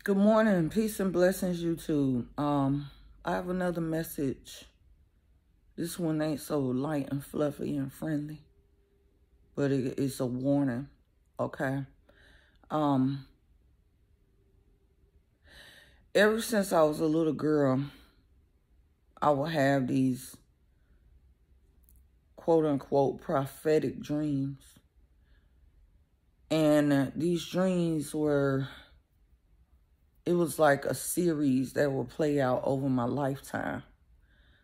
Good morning, peace and blessings, YouTube. I have another message. This one ain't so light and fluffy and friendly, but it's a warning, okay? Ever since I was a little girl, I would have these quote-unquote prophetic dreams. And these dreams it was like a series that would play out over my lifetime.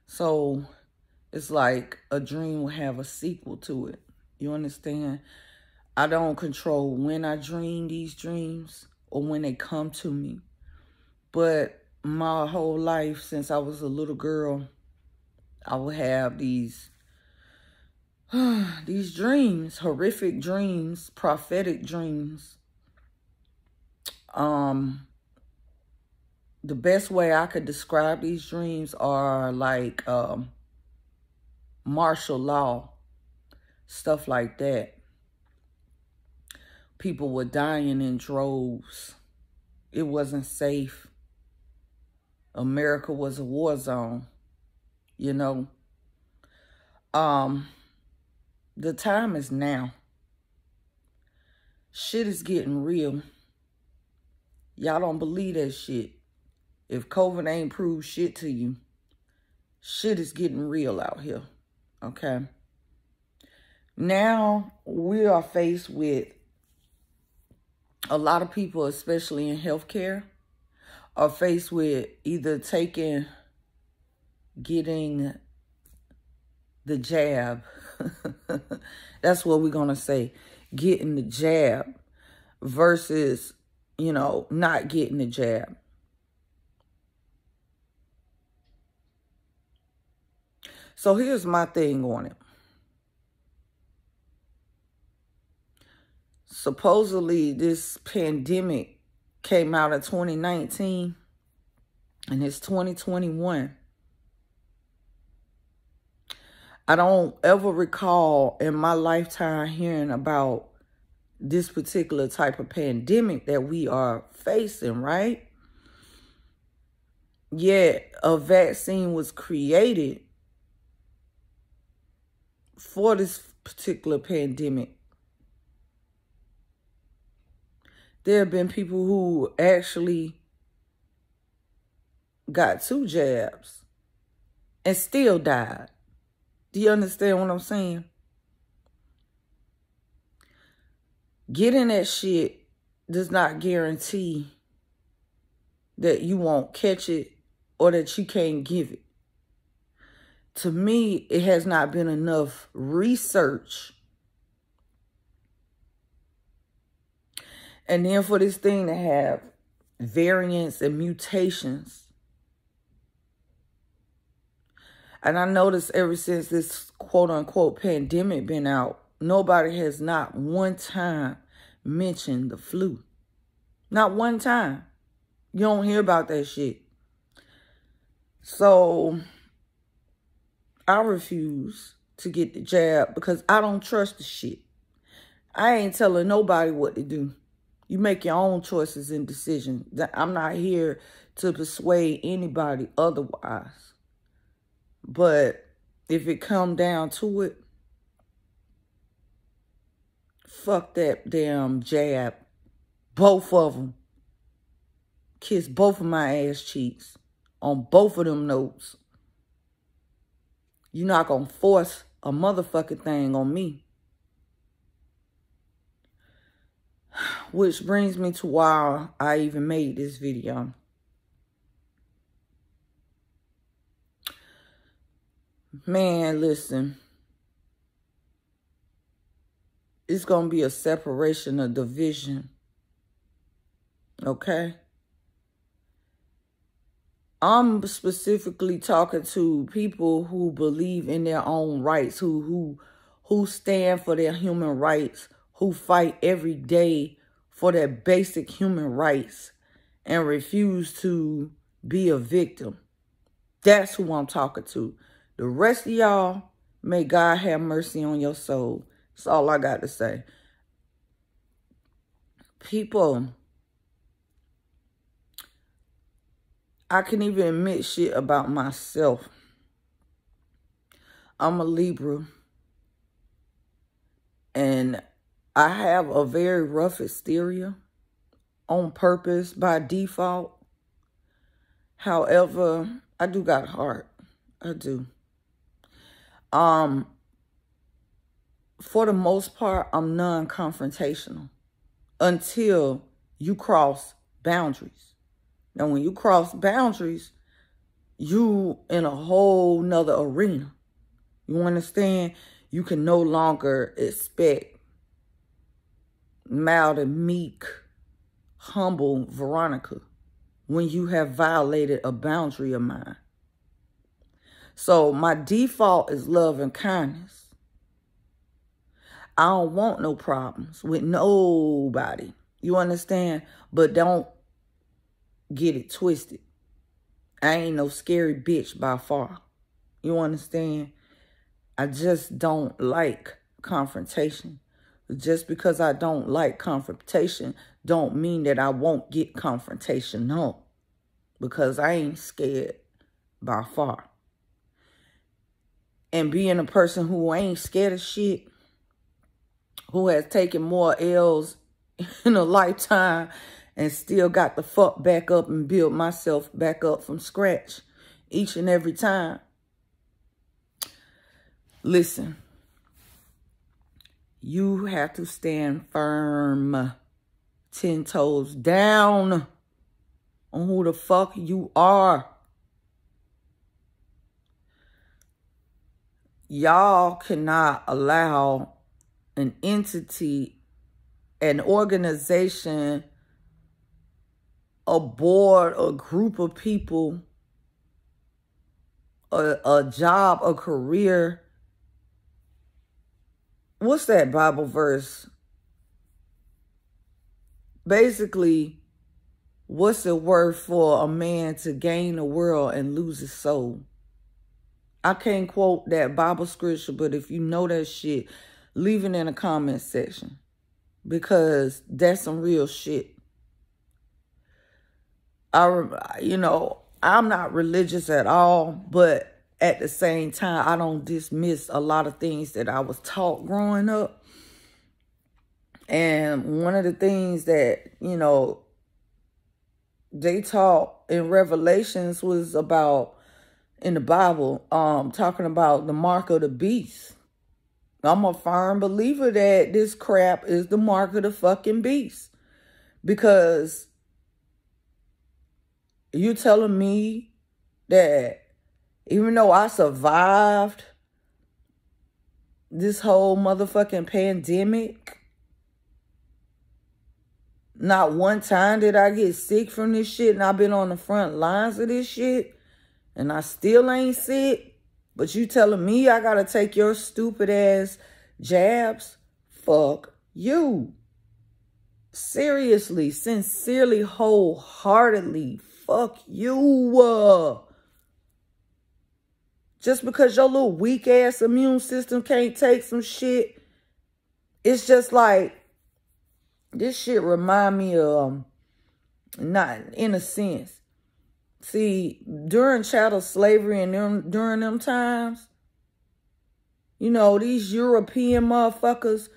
So it's like a dream will have a sequel to it. You understand? I don't control when I dream these dreams or when they come to me. But my whole life, since I was a little girl, I would have these dreams, horrific dreams, prophetic dreams. The best way I could describe these dreams are like martial law, stuff like that. People were dying in droves. It wasn't safe. America was a war zone, you know. The time is now. Shit is getting real. Y'all don't believe that shit. If COVID ain't proved shit to you, shit is getting real out here, okay? Now we are faced with a lot of people, especially in healthcare, are faced with either getting the jab. That's what we're going to say. Getting the jab versus, not getting the jab. So here's my thing on it. Supposedly this pandemic came out in 2019 and it's 2021. I don't ever recall in my lifetime hearing about this particular type of pandemic that we are facing, right? Yet a vaccine was created for this particular pandemic. There have been people who actually got 2 jabs and still died. Do you understand what I'm saying? Getting that shit does not guarantee that you won't catch it or that you can't give it. To me, it has not been enough research. And then for this thing to have variants and mutations. And I noticed ever since this quote-unquote pandemic been out, nobody has not one time mentioned the flu. Not one time. You don't hear about that shit. So I refuse to get the jab because I don't trust the shit. I ain't telling nobody what to do. You make your own choices and decisions. I'm not here to persuade anybody otherwise. But if it come down to it, fuck that damn jab. Both of them. Kiss both of my ass cheeks on both of them notes. You're not going to force a motherfucking thing on me. Which brings me to why I even made this video. Man, listen. It's going to be a separation, a division. Okay? I'm specifically talking to people who believe in their own rights, who stand for their human rights, who fight every day for their basic human rights and refuse to be a victim. That's who I'm talking to. The rest of y'all, may God have mercy on your soul. That's all I got to say. People I can even admit shit about myself. I'm a Libra. And I have a very rough exterior on purpose by default. However, I do got a heart. I do. For the most part, I'm non-confrontational until you cross boundaries. Now, when you cross boundaries, you in a whole nother arena. You understand? You can no longer expect mild and meek, humble Veronica when you have violated a boundary of mine. So my default is love and kindness. I don't want no problems with nobody. You understand? But don't get it twisted. I ain't no scary bitch by far. You understand? I just don't like confrontation. Just because I don't like confrontation don't mean that I won't get confrontation. No. Because I ain't scared by far. And being a person who ain't scared of shit, who has taken more L's in a lifetime and still got the fuck back up and build myself back up from scratch each and every time. Listen, you have to stand firm, 10 toes down on who the fuck you are. Y'all cannot allow an entity, an organization, a board, a group of people, a job, a career. What's that Bible verse? Basically, what's it worth for a man to gain the world and lose his soul? I can't quote that Bible scripture, but if you know that shit, leave it in the comment section. Because that's some real shit. I'm not religious at all, but at the same time, I don't dismiss a lot of things that I was taught growing up. And one of the things that, they taught in Revelations was about, in the Bible, talking about the mark of the beast. I'm a firm believer that this crap is the mark of the fucking beast. Because you telling me that even though I survived this whole motherfucking pandemic, not one time did I get sick from this shit, and I've been on the front lines of this shit, and I still ain't sick? But you telling me I gotta take your stupid ass jabs? Fuck you. Seriously, sincerely, wholeheartedly, fuck you. Just because your little weak ass immune system can't take some shit, it's just like, this shit remind me of, not in a sense. See, during chattel slavery and during them times, these European motherfuckers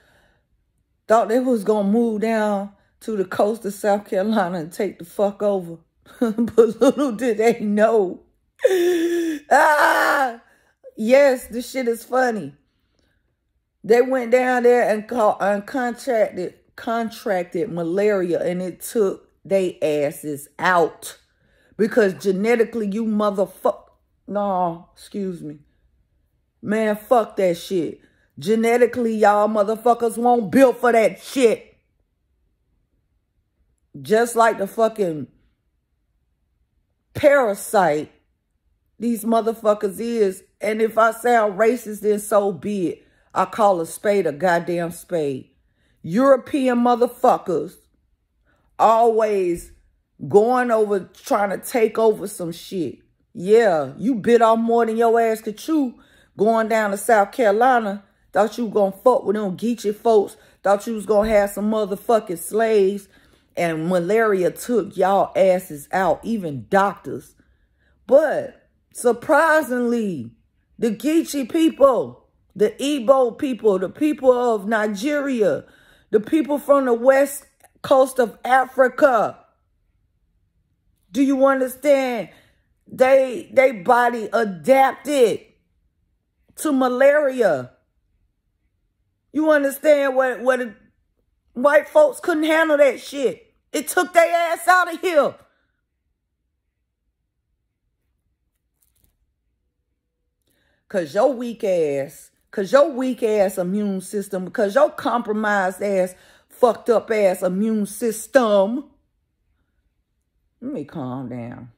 thought they was going to move down to the coast of South Carolina and take the fuck over. But little did they know. Yes, this shit is funny. They went down there and contracted malaria, and it took they asses out. Because genetically, you excuse me. Man, fuck that shit. Genetically, y'all motherfuckers won't built for that shit. Just like the fucking parasite these motherfuckers is. And if I sound racist, then so be it. I call a spade a goddamn spade. European motherfuckers always going over, trying to take over some shit. Yeah, you bit off more than your ass could chew going down to South Carolina. Thought you was going to fuck with them Geechee folks. Thought you was going to have some motherfucking slaves. And malaria took y'all asses out. Even doctors But surprisingly, the Geechee people, the Igbo people, the people of Nigeria, the people from the west coast of Africa, do you understand? They body adapted to malaria. You understand what white folks couldn't handle that shit. It took their ass out of here. Cause your weak ass immune system, because your compromised ass, fucked up ass immune system. Let me calm down.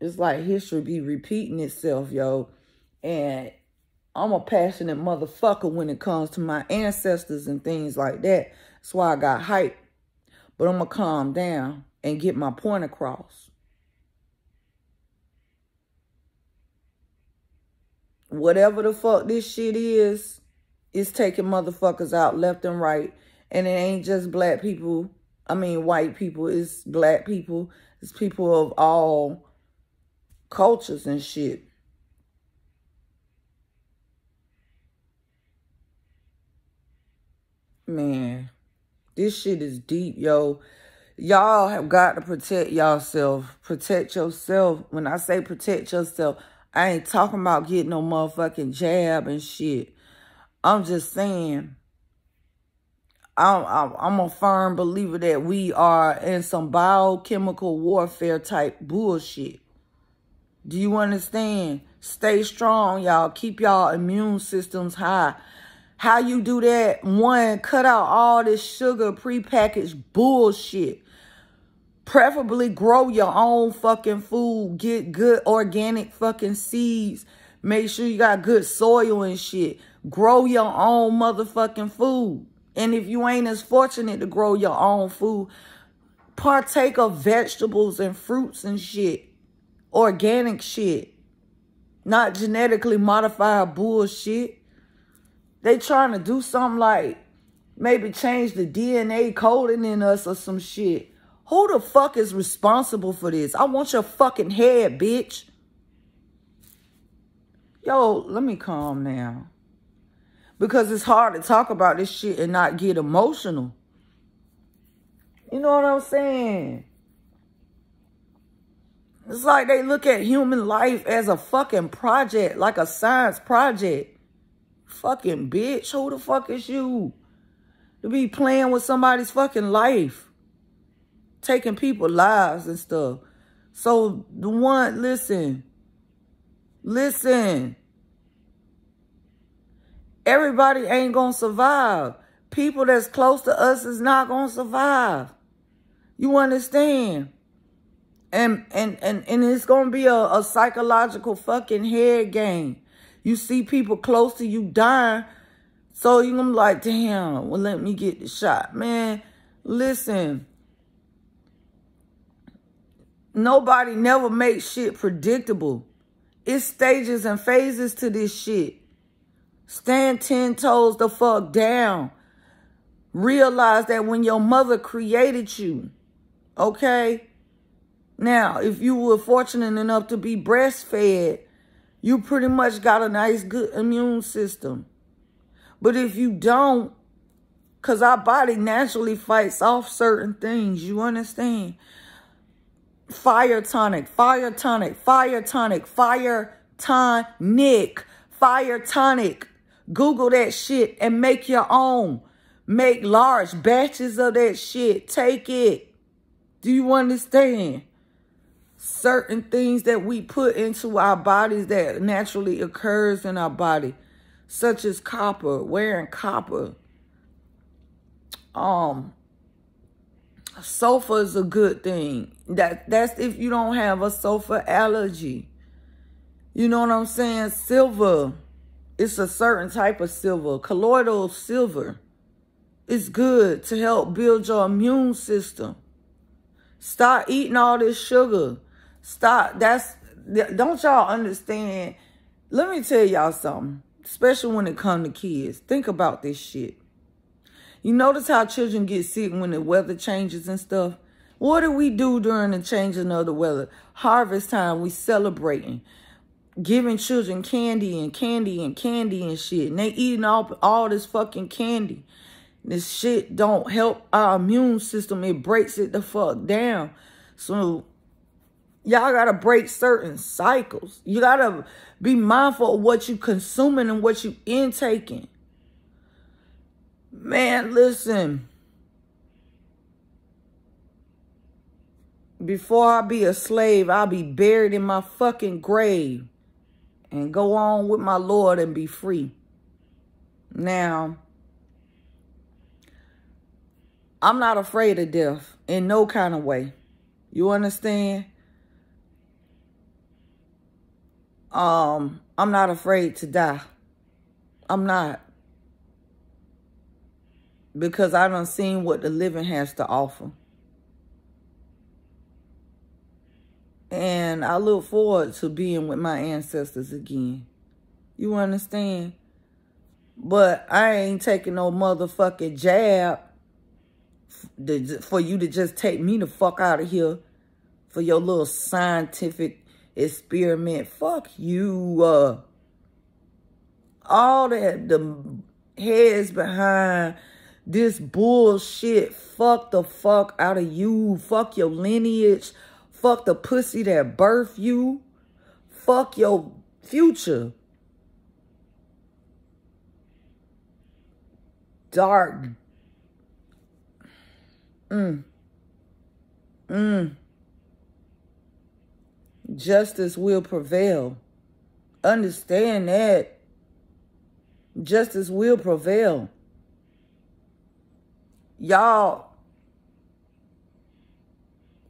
It's like history be repeating itself, yo. And I'm a passionate motherfucker when it comes to my ancestors and things like that. That's why I got hype. But I'm going to calm down and get my point across. Whatever the fuck this shit is, it's taking motherfuckers out left and right. And it ain't just black people. I mean, white people. It's black people. It's people of all cultures and shit. Man, this shit is deep, yo. Y'all have got to protect yourself. Protect yourself. When I say protect yourself, I ain't talking about getting no motherfucking jab and shit. I'm just saying, I'm a firm believer that we are in some biochemical warfare type bullshit. Do you understand? Stay strong, y'all. Keep y'all immune systems high. How you do that? One, cut out all this sugar prepackaged bullshit. Preferably grow your own fucking food. Get good organic fucking seeds. Make sure you got good soil and shit. Grow your own motherfucking food. And if you ain't as fortunate to grow your own food, partake of vegetables and fruits and shit. Organic shit. Not genetically modified bullshit. They trying to do something like maybe change the DNA coding in us or some shit. Who the fuck is responsible for this? I want your fucking head, bitch. Yo, let me calm down. Because it's hard to talk about this shit and not get emotional. You know what I'm saying? It's like they look at human life as a fucking project, like a science project. Fucking bitch, who the fuck is you to be playing with somebody's fucking life? Taking people's lives and stuff. So, the one, listen. Everybody ain't gonna survive. People that's close to us is not gonna survive. You understand? And it's gonna be a psychological fucking head game. You see people close to you dying, so you're gonna be like, damn, well, let me get the shot. Man, listen. Nobody never makes shit predictable. It's stages and phases to this shit. Stand 10 toes the fuck down. Realize that when your mother created you, okay? Now, if you were fortunate enough to be breastfed, you pretty much got a nice, good immune system. But if you don't, because our body naturally fights off certain things, you understand? Fire tonic, fire tonic, fire tonic, fire tonic, fire tonic. Google that shit and make your own. Make large batches of that shit. Take it. Do you understand? Certain things that we put into our bodies that naturally occurs in our body, such as copper, wearing copper. Sulfur is a good thing. That's if you don't have a sulfur allergy. You know what I'm saying? Silver. It's a certain type of silver. Colloidal silver. It's good to help build your immune system. Stop eating all this sugar. Stop. Don't y'all understand? Let me tell y'all something. Especially when it comes to kids. Think about this shit. You notice how children get sick when the weather changes and stuff? What do we do during the changing of the weather? Harvest time, we celebrating. Giving children candy and candy and candy and shit. And they eating all this fucking candy. This shit don't help our immune system. It breaks it the fuck down. So y'all gotta break certain cycles. You gotta be mindful of what you consuming and what you intaking. Man, listen. Before I be a slave, I'll be buried in my fucking grave and go on with my Lord and be free. Now, I'm not afraid of death in no kind of way. You understand? I'm not afraid to die. I'm not. Because I done seen what the living has to offer. And I look forward to being with my ancestors again. You understand? But I ain't taking no motherfucking jab for you to just take me the fuck out of here for your little scientific experiment. Fuck you. All that, the heads behind this bullshit. Fuck the fuck out of you. Fuck your lineage. Fuck the pussy that birthed you. Fuck your future. Dark. Justice will prevail. Understand that. Justice will prevail. Y'all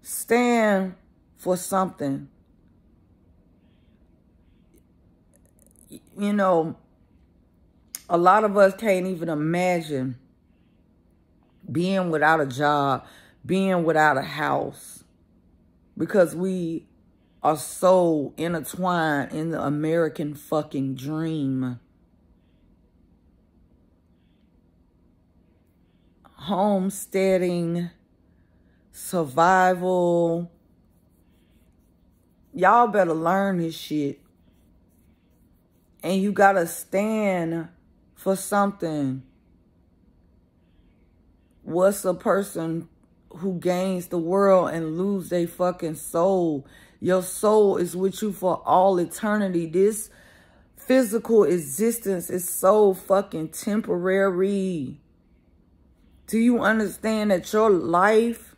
stand for something. You know, a lot of us can't even imagine being without a job, being without a house, because we are so intertwined in the American fucking dream. Homesteading, survival. Y'all better learn this shit. And you gotta stand for something. What's a person who gains the world and lose their fucking soul? Your soul is with you for all eternity. This physical existence is so fucking temporary. Do you understand that your life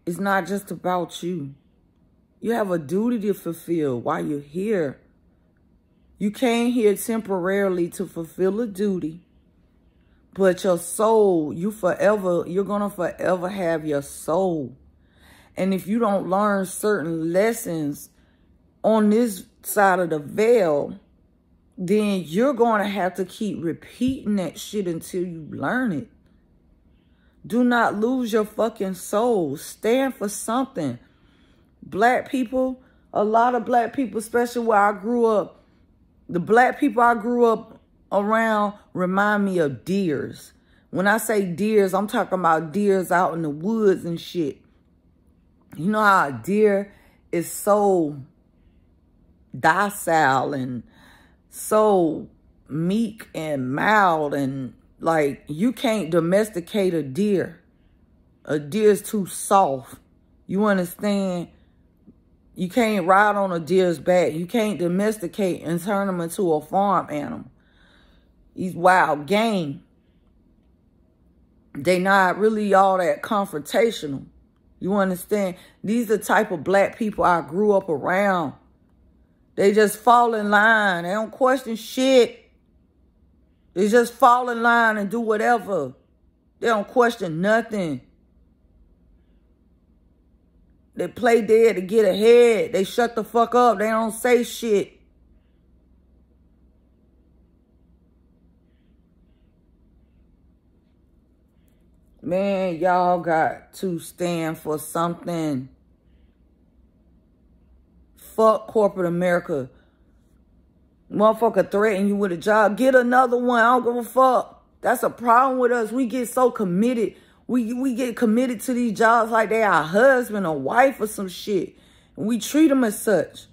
is not just about you? You have a duty to fulfill while you're here. You came here temporarily to fulfill a duty, but your soul, you're going to forever have your soul. And if you don't learn certain lessons on this side of the veil, then you're going to have to keep repeating that shit until you learn it. Do not lose your fucking soul. Stand for something. Black people, a lot of black people, especially where I grew up, the black people I grew up around remind me of deers. When I say deers, I'm talking about deers out in the woods and shit. You know how a deer is so docile and so meek and mild, and like you can't domesticate a deer. A deer's too soft. You understand? You can't ride on a deer's back. You can't domesticate and turn him into a farm animal. He's wild game. They not really all that confrontational. You understand? These are the type of black people I grew up around. They just fall in line. They don't question shit. They just fall in line and do whatever. They don't question nothing. They play dead to get ahead. They shut the fuck up. They don't say shit. Man, y'all got to stand for something. Fuck corporate America. Motherfucker threaten you with a job. Get another one. I don't give a fuck. That's a problem with us. We get so committed. We get committed to these jobs like they our husband or wife or some shit. And we treat them as such.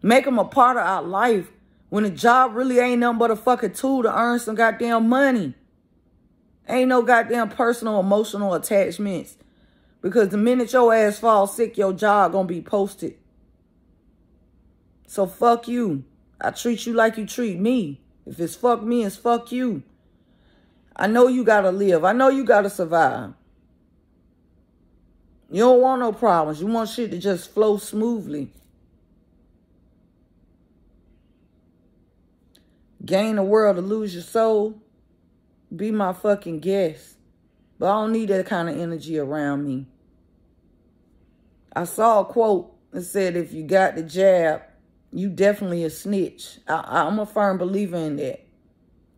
Make them a part of our life when the job really ain't nothing but a fucking tool to earn some goddamn money. Ain't no goddamn personal, emotional attachments. Because the minute your ass falls sick, your job gonna be posted. So fuck you. I treat you like you treat me. If it's fuck me, it's fuck you. I know you gotta live. I know you gotta survive. You don't want no problems. You want shit to just flow smoothly. Gain the world to lose your soul. Be my fucking guest. But I don't need that kind of energy around me. I saw a quote that said, if you got the jab, you definitely a snitch. I'm a firm believer in that.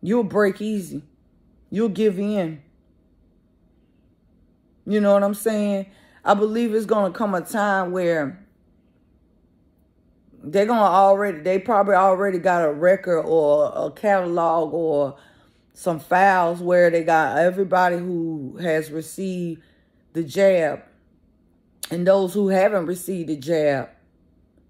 You'll break easy. You'll give in. You know what I'm saying? I believe it's going to come a time where they probably already got a record or a catalog or some files where they got everybody who has received the jab and those who haven't received the jab.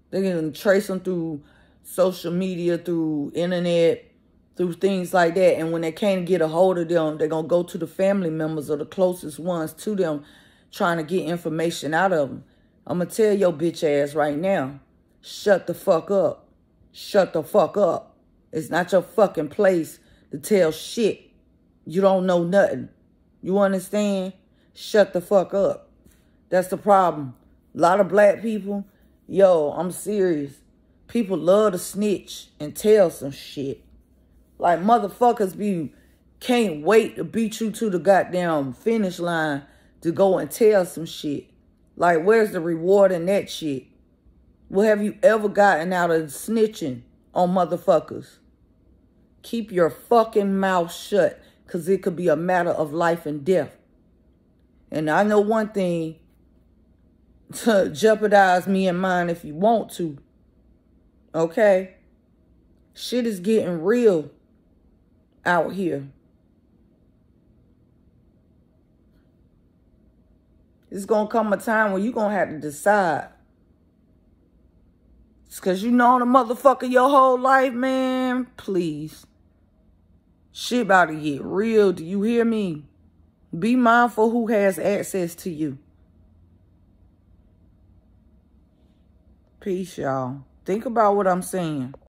They're going to trace them through social media, through internet, through things like that. And when they can't get a hold of them, they're going to go to the family members or the closest ones to them trying to get information out of them. I'm going to tell your bitch ass right now, shut the fuck up. Shut the fuck up. It's not your fucking place to tell shit. You don't know nothing. You understand? Shut the fuck up. That's the problem. A lot of black people, yo, I'm serious. People love to snitch and tell some shit. Like motherfuckers can't wait to beat you to the goddamn finish line to go and tell some shit. Like, where's the reward in that shit? What have you ever gotten out of snitching on motherfuckers? Keep your fucking mouth shut, because it could be a matter of life and death. And I know one thing, to jeopardize me and mine if you want to. Okay? Shit is getting real out here. It's going to come a time when you're going to have to decide. It's because you know the motherfucker your whole life, man. Please. Shit about to get real. Do you hear me? Be mindful who has access to you. Peace, y'all. Think about what I'm saying.